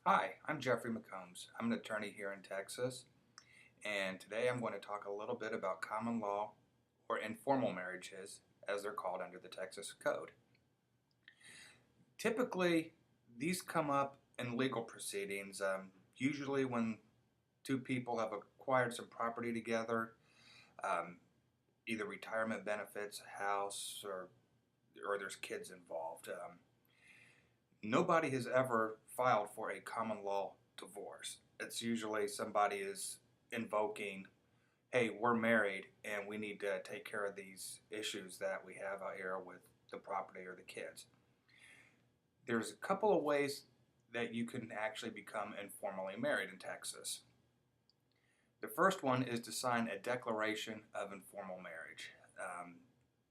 Hi, I'm Jeffrey McCombs. I'm an attorney here in Texas, and today I'm going to talk a little bit about common law or informal marriages, as they're called under the Texas Code. Typically, these come up in legal proceedings, usually when two people have acquired some property together, um, either retirement benefits, house, or there's kids involved. Nobody has ever filed for a common law divorce. It's usually somebody is invoking, hey, we're married and we need to take care of these issues that we have out here with the property or the kids. There's a couple of ways that you can actually become informally married in Texas. The first one is to sign a declaration of informal marriage.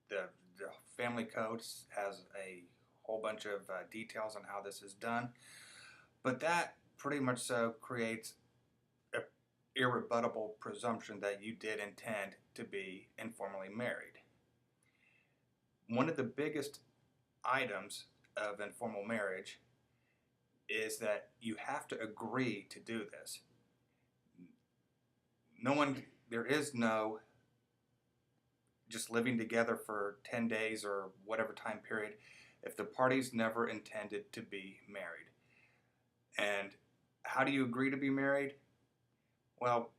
The family code has a whole bunch of details on how this is done, but that pretty much so creates an irrebuttable presumption that you did intend to be informally married. One of the biggest items of informal marriage is that you have to agree to do this. There is no just living together for 10 days or whatever time period if the parties never intended to be married. And how do you agree to be married? Well,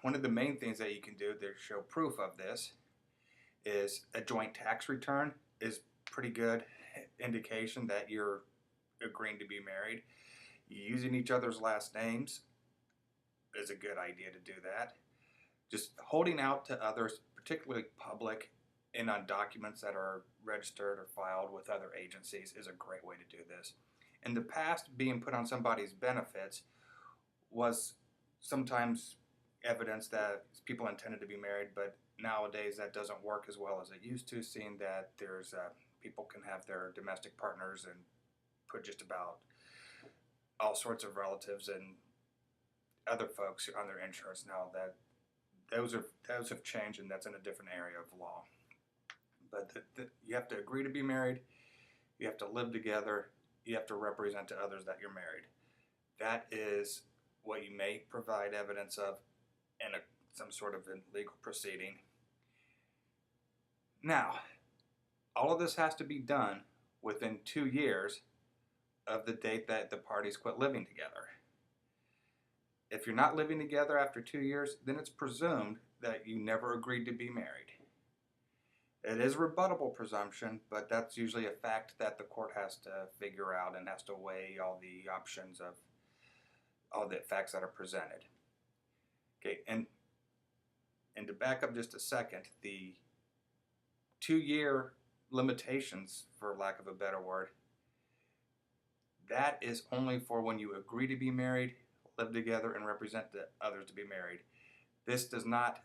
one of the main things that you can do to show proof of this is a joint tax return is pretty good indication that you're agreeing to be married. Using each other's last names is a good idea to do that. Just holding out to others, particularly public and on documents that are registered or filed with other agencies, is a great way to do this. In the past, being put on somebody's benefits was sometimes evidence that people intended to be married, but nowadays that doesn't work as well as it used to, seeing that there's people can have their domestic partners and put just about all sorts of relatives and other folks on their insurance now. That those have changed, and that's in a different area of law. But you have to agree to be married, you have to live together, you have to represent to others that you're married. That is what you may provide evidence of in some sort of a legal proceeding. Now, all of this has to be done within 2 years of the date that the parties quit living together. If you're not living together after 2 years, then it's presumed that you never agreed to be married. It is a rebuttable presumption, but that's usually a fact that the court has to figure out and has to weigh all the options of all the facts that are presented. Okay, and to back up just a second, the 2-year limitations, for lack of a better word, that is only for when you agree to be married, live together, and represent the others to be married. This does not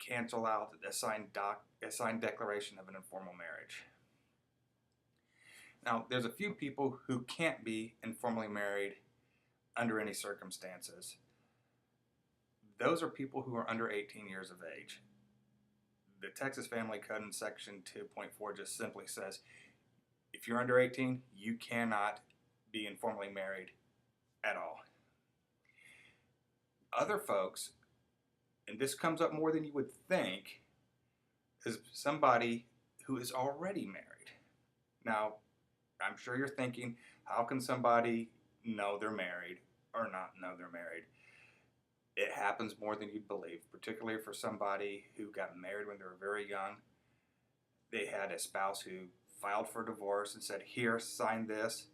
cancel out a signed declaration of an informal marriage. Now, there's a few people who can't be informally married under any circumstances. Those are people who are under 18 years of age. The Texas Family Code in Section 2.4 just simply says, if you're under 18, you cannot be informally married at all. Other folks, and this comes up more than you would think, is somebody who is already married. Now, I'm sure you're thinking, how can somebody know they're married or not know they're married? It happens more than you'd believe, particularly for somebody who got married when they were very young. They had a spouse who filed for divorce and said, here, sign this,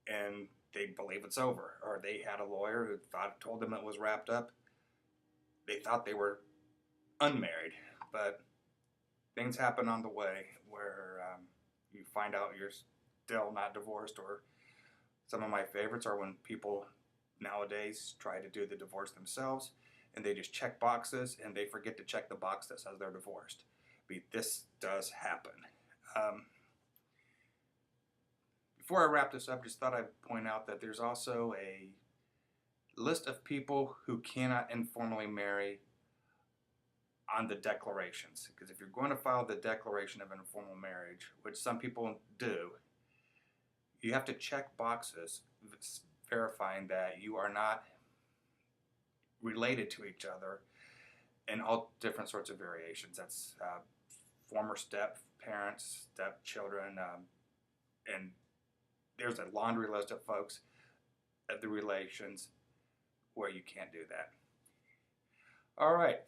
and they believe it's over. Or they had a lawyer who told them it was wrapped up. They thought they were unmarried, but things happen on the way where you find out you're still not divorced. Or some of my favorites are when people nowadays try to do the divorce themselves and they just check boxes and they forget to check the box that says they're divorced. This does happen. Before I wrap this up, just thought I'd point out that there's also a list of people who cannot informally marry on the declarations. Because if you're going to file the declaration of an informal marriage, which some people do, You have to check boxes verifying that you are not related to each other in all different sorts of variations. That's former step parents, step children, and there's a laundry list of folks of the relations where you can't do that. All right.